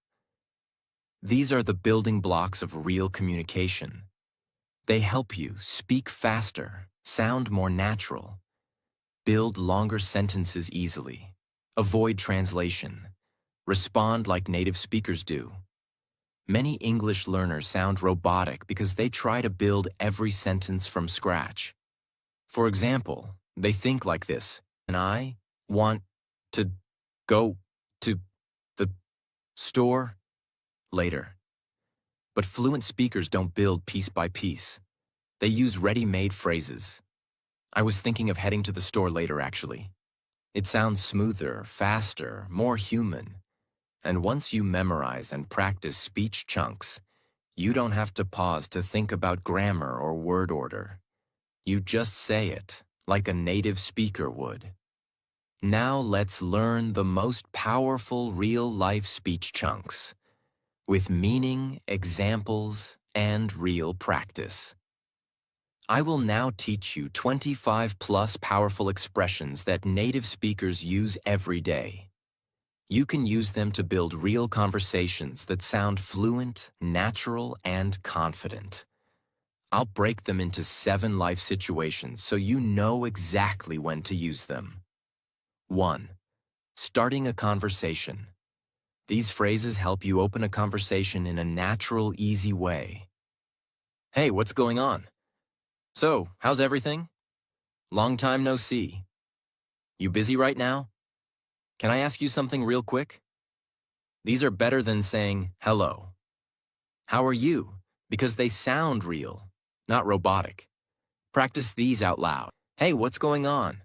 These are the building blocks of real communication. They help you speak faster, sound more natural, build longer sentences easily, avoid translation, respond like native speakers do. Many English learners sound robotic because they try to build every sentence from scratch. For example, they think like this, and I want to go to Store, later. But fluent speakers don't build piece by piece. They use ready-made phrases. I was thinking of heading to the store later, actually. It sounds smoother, faster, more human. And once you memorize and practice speech chunks, you don't have to pause to think about grammar or word order. You just say it, like a native speaker would. Now let's learn the most powerful real-life speech chunks, with meaning, examples, and real practice. I will now teach you 25 plus powerful expressions that native speakers use every day. You can use them to build real conversations that sound fluent, natural, and confident. I'll break them into 7 life situations so you know exactly when to use them. 1. Starting a conversation. These phrases help you open a conversation in a natural, easy way. Hey, what's going on? So, how's everything? Long time no see. You busy right now? Can I ask you something real quick? These are better than saying, hello. How are you? Because they sound real, not robotic. Practice these out loud. Hey, what's going on?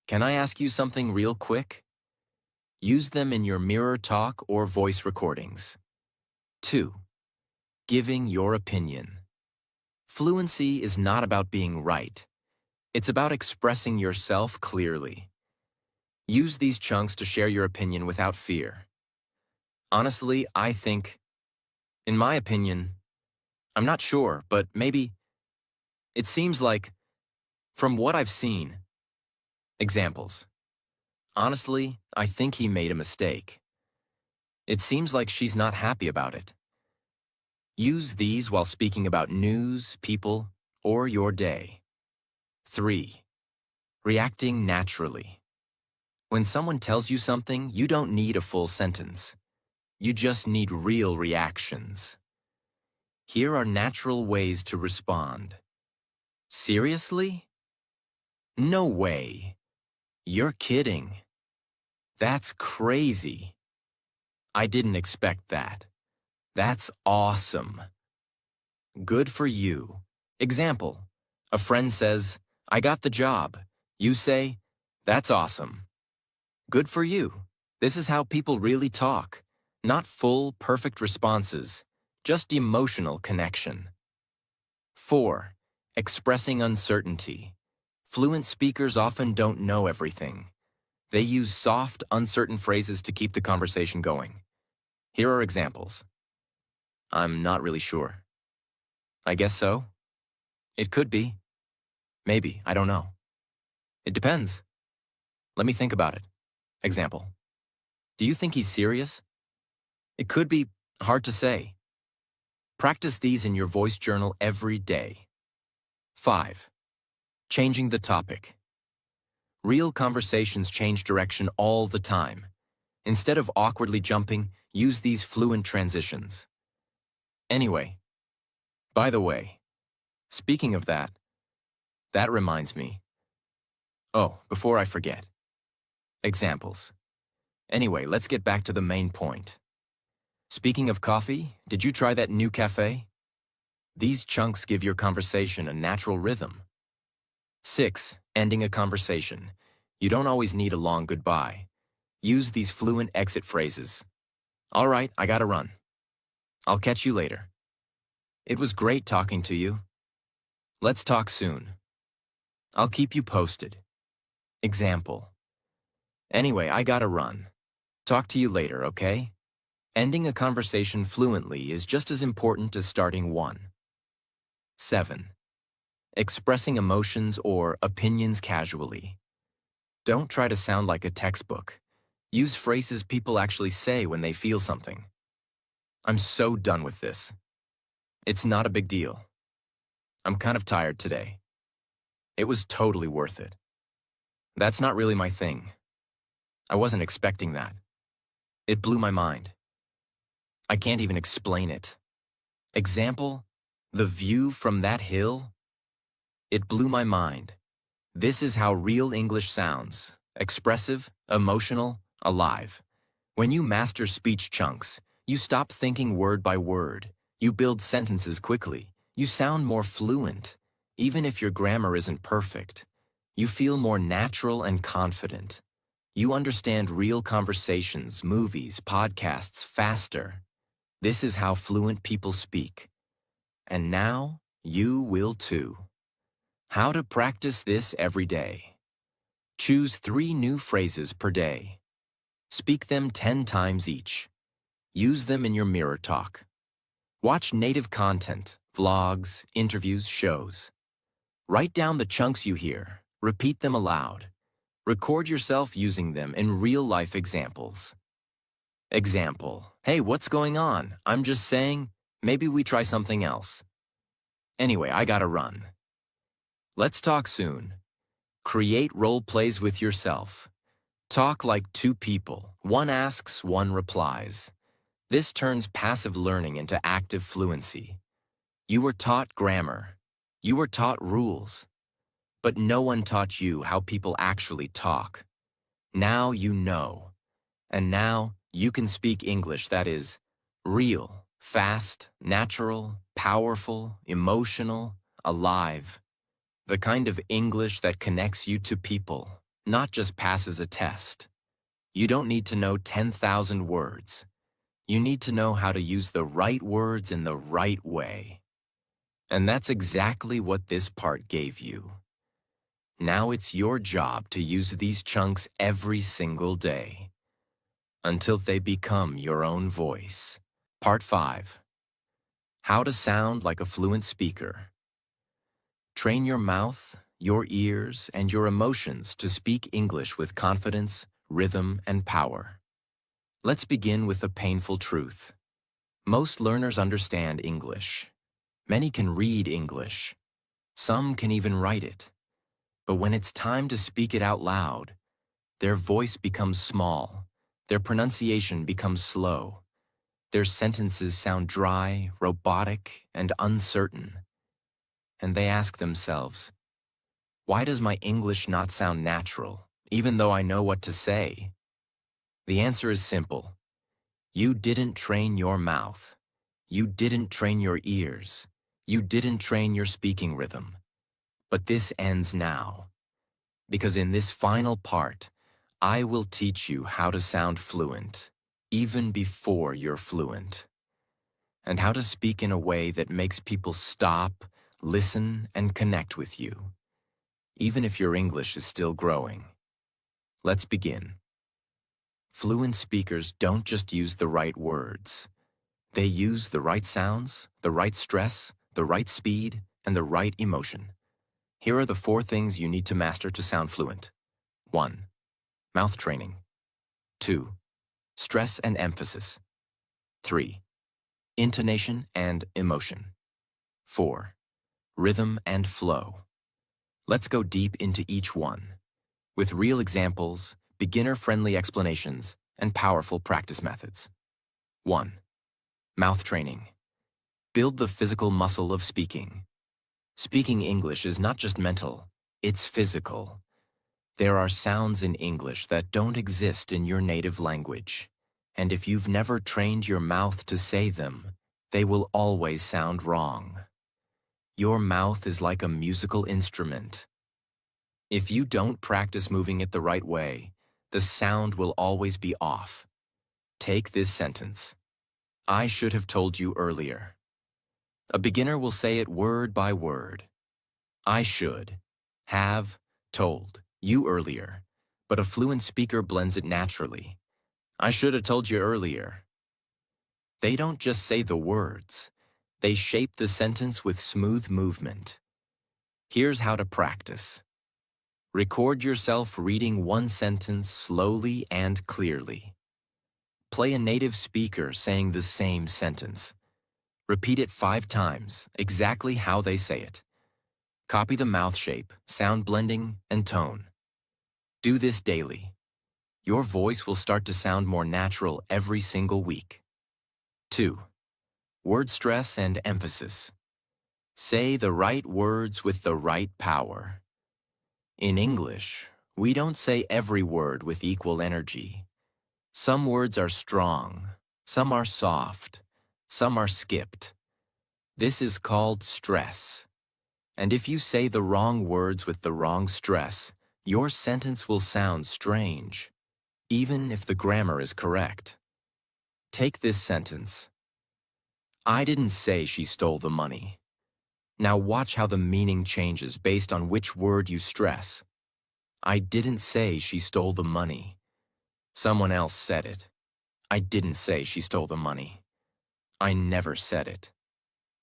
Can I ask you something real quick? Use them in your mirror talk or voice recordings. 2. Giving your opinion. Fluency is not about being right. It's about expressing yourself clearly. Use these chunks to share your opinion without fear. Honestly, I think, in my opinion, I'm not sure, but maybe, it seems like, from what I've seen. Examples. Honestly, I think he made a mistake. It seems like she's not happy about it. Use these while speaking about news, people, or your day. 3. Reacting naturally. When someone tells you something, you don't need a full sentence. You just need real reactions. Here are natural ways to respond. Seriously? No way. You're kidding. That's crazy. I didn't expect that. That's awesome. Good for you. Example. A friend says, I got the job. You say, that's awesome. Good for you. This is how people really talk. Not full, perfect responses, just emotional connection. 4. Expressing uncertainty. Fluent speakers often don't know everything. They use soft, uncertain phrases to keep the conversation going. Here are examples. I'm not really sure. I guess so. It could be. Maybe, I don't know. It depends. Let me think about it. Example. Do you think he's serious? It could be hard to say. Practice these in your voice journal every day. 5. Changing the topic. Real conversations change direction all the time. Instead of awkwardly jumping, use these fluent transitions. Anyway, by the way, speaking of that reminds me. Oh, before I forget. Examples. Anyway, let's get back to the main point. Speaking of coffee, did you try that new cafe? These chunks give your conversation a natural rhythm. 6. Ending a conversation. You don't always need a long goodbye. Use these fluent exit phrases. All right, I gotta run. I'll catch you later. It was great talking to you. Let's talk soon. I'll keep you posted. Example. Anyway, I gotta run. Talk to you later, okay? Ending a conversation fluently is just as important as starting one. 7. Expressing emotions or opinions casually. Don't try to sound like a textbook. Use phrases people actually say when they feel something. I'm so done with this. It's not a big deal. I'm kind of tired today. It was totally worth it. That's not really my thing. I wasn't expecting that. It blew my mind. I can't even explain it. Example, the view from that hill? It blew my mind. This is how real English sounds. Expressive, emotional, alive. When you master speech chunks, you stop thinking word by word. You build sentences quickly. You sound more fluent, even if your grammar isn't perfect. You feel more natural and confident. You understand real conversations, movies, podcasts faster. This is how fluent people speak. And now, you will too. How to practice this every day. Choose 3 new phrases per day. Speak them 10 times each. Use them in your mirror talk. Watch native content, vlogs, interviews, shows. Write down the chunks you hear. Repeat them aloud. Record yourself using them in real-life examples. Example: hey, what's going on? I'm just saying, maybe we try something else. Anyway, I gotta run. Let's talk soon. Create role plays with yourself. Talk like 2 people. One asks, one replies. This turns passive learning into active fluency. You were taught grammar. You were taught rules. But no one taught you how people actually talk. Now you know. And now you can speak English that is real, fast, natural, powerful, emotional, alive. The kind of English that connects you to people, not just passes a test. You don't need to know 10,000 words. You need to know how to use the right words in the right way. And that's exactly what this part gave you. Now it's your job to use these chunks every single day, until they become your own voice. Part 5. How to sound like a fluent speaker. Train your mouth, your ears, and your emotions to speak English with confidence, rhythm, and power. Let's begin with a painful truth. Most learners understand English. Many can read English. Some can even write it. But when it's time to speak it out loud, their voice becomes small, their pronunciation becomes slow, their sentences sound dry, robotic, and uncertain. And they ask themselves, why does my English not sound natural, even though I know what to say? The answer is simple. You didn't train your mouth. You didn't train your ears. You didn't train your speaking rhythm. But this ends now. Because in this final part, I will teach you how to sound fluent, even before you're fluent, and how to speak in a way that makes people stop, listen, and connect with you, even if your English is still growing. Let's begin. Fluent speakers don't just use the right words. They use the right sounds, the right stress, the right speed, and the right emotion. Here are the 4 things you need to master to sound fluent. 1. Mouth training. 2. Stress and emphasis. 3. Intonation and emotion. 4. Rhythm and flow. Let's go deep into each one, with real examples, beginner-friendly explanations, and powerful practice methods. 1. Mouth training. Build the physical muscle of speaking. Speaking English is not just mental, it's physical. There are sounds in English that don't exist in your native language. And if you've never trained your mouth to say them, they will always sound wrong. Your mouth is like a musical instrument. If you don't practice moving it the right way, the sound will always be off. Take this sentence. I should have told you earlier. A beginner will say it word by word. I should have told you earlier, but a fluent speaker blends it naturally. I should have told you earlier. They don't just say the words. They shape the sentence with smooth movement. Here's how to practice. Record yourself reading one sentence slowly and clearly. Play a native speaker saying the same sentence. Repeat it 5 times, exactly how they say it. Copy the mouth shape, sound blending, and tone. Do this daily. Your voice will start to sound more natural every single week. 2. Word stress and emphasis. Say the right words with the right power. In English, we don't say every word with equal energy. Some words are strong, some are soft, some are skipped. This is called stress. And if you say the wrong words with the wrong stress, your sentence will sound strange, even if the grammar is correct. Take this sentence. I didn't say she stole the money. Now watch how the meaning changes based on which word you stress. I didn't say she stole the money. Someone else said it. I didn't say she stole the money. I never said it.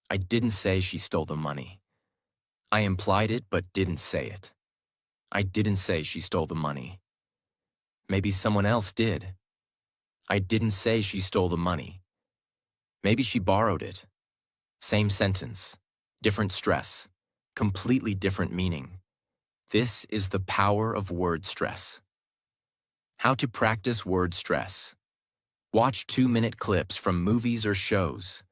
I didn't say she stole the money. I implied it but didn't say it. I didn't say she stole the money. Maybe someone else did. I didn't say she stole the money. Maybe she borrowed it. Same sentence, different stress, completely different meaning. This is the power of word stress. How to practice word stress. Watch 2-minute clips from movies or shows.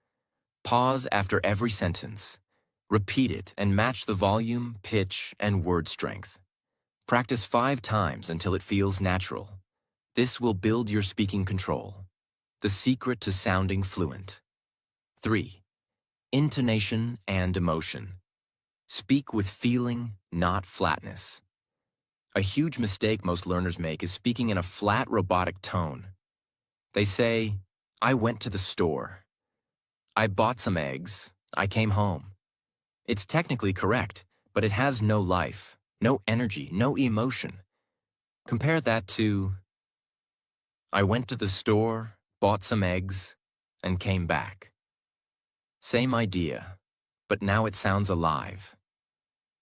Pause after every sentence. Repeat it and match the volume, pitch, and word strength. Practice 5 times until it feels natural. This will build your speaking control. The secret to sounding fluent. 3. Intonation and emotion. Speak with feeling, not flatness. A huge mistake most learners make is speaking in a flat, robotic tone. They say, I went to the store. I bought some eggs. I came home. It's technically correct, but it has no life, no energy, no emotion. Compare that to, I went to the store, bought some eggs, and came back. Same idea, but now it sounds alive.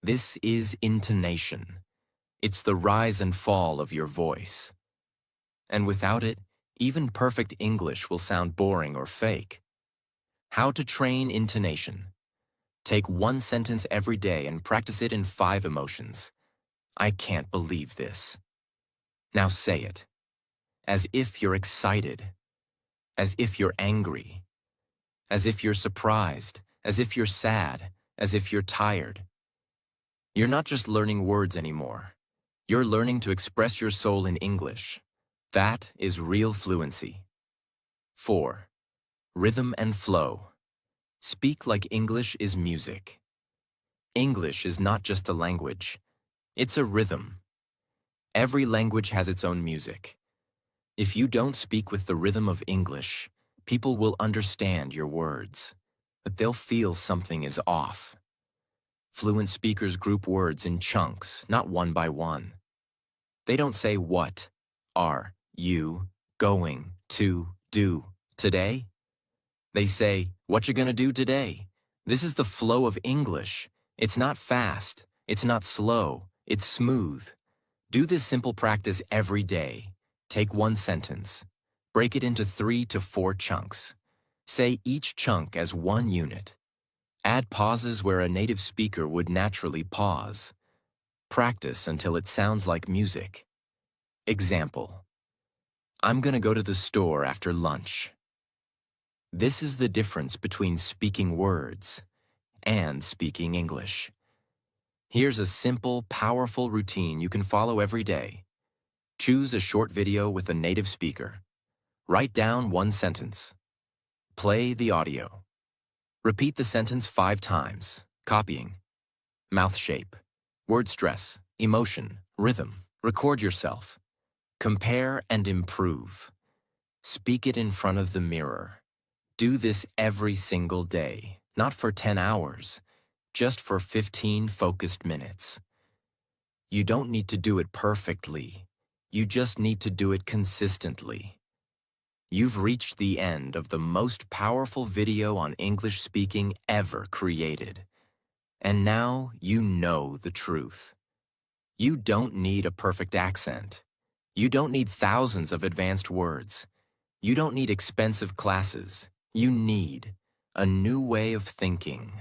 This is intonation. It's the rise and fall of your voice. And without it, even perfect English will sound boring or fake. How to train intonation. Take 1 sentence every day and practice it in 5 emotions. I can't believe this. Now say it. As if you're excited. As if you're angry. As if you're surprised. As if you're sad. As if you're tired. You're not just learning words anymore. You're learning to express your soul in English. That is real fluency. 4. Rhythm and flow. Speak like English is music. English is not just a language. It's a rhythm. Every language has its own music. If you don't speak with the rhythm of English, people will understand your words, but they'll feel something is off. Fluent speakers group words in chunks, not one by one. They don't say what, are you going to do today? They say, what you gonna do today? This is the flow of English. It's not fast, it's not slow, it's smooth. Do this simple practice every day. Take 1 sentence. Break it into 3 to 4 chunks. Say each chunk as 1 unit. Add pauses where a native speaker would naturally pause. Practice until it sounds like music. Example. I'm gonna go to the store after lunch. This is the difference between speaking words and speaking English. Here's a simple, powerful routine you can follow every day. Choose a short video with a native speaker. Write down 1 sentence. Play the audio. Repeat the sentence 5 times, copying. Mouth shape, word stress, emotion, rhythm. Record yourself. Compare and improve. Speak it in front of the mirror. Do this every single day, not for 10 hours, just for 15 focused minutes. You don't need to do it perfectly. You just need to do it consistently. You've reached the end of the most powerful video on English speaking ever created. And now you know the truth. You don't need a perfect accent. You don't need thousands of advanced words. You don't need expensive classes. You need a new way of thinking,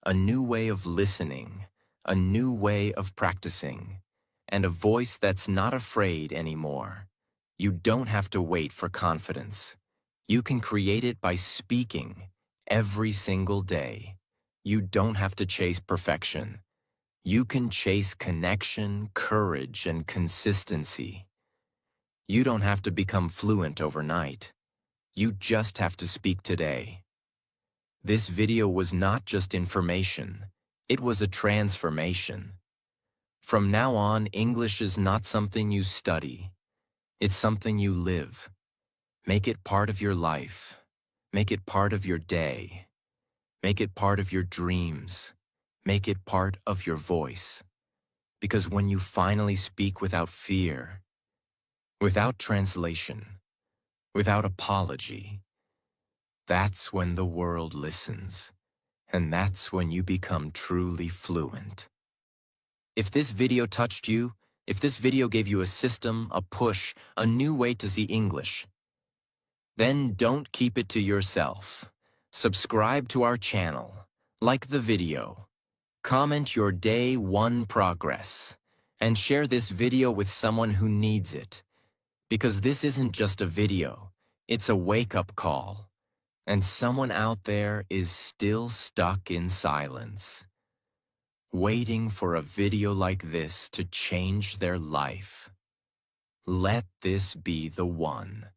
a new way of listening, a new way of practicing, and a voice that's not afraid anymore. You don't have to wait for confidence. You can create it by speaking every single day. You don't have to chase perfection. You can chase connection, courage, and consistency. You don't have to become fluent overnight. You just have to speak today. This video was not just information. It was a transformation. From now on, English is not something you study. It's something you live. Make it part of your life. Make it part of your day. Make it part of your dreams. Make it part of your voice. Because when you finally speak without fear, without translation, without apology, that's when the world listens. And that's when you become truly fluent. If this video touched you, if this video gave you a system, a push, a new way to see English, then don't keep it to yourself. Subscribe to our channel, like the video, comment your day one progress, and share this video with someone who needs it. Because this isn't just a video, it's a wake-up call. And someone out there is still stuck in silence, waiting for a video like this to change their life. Let this be the one.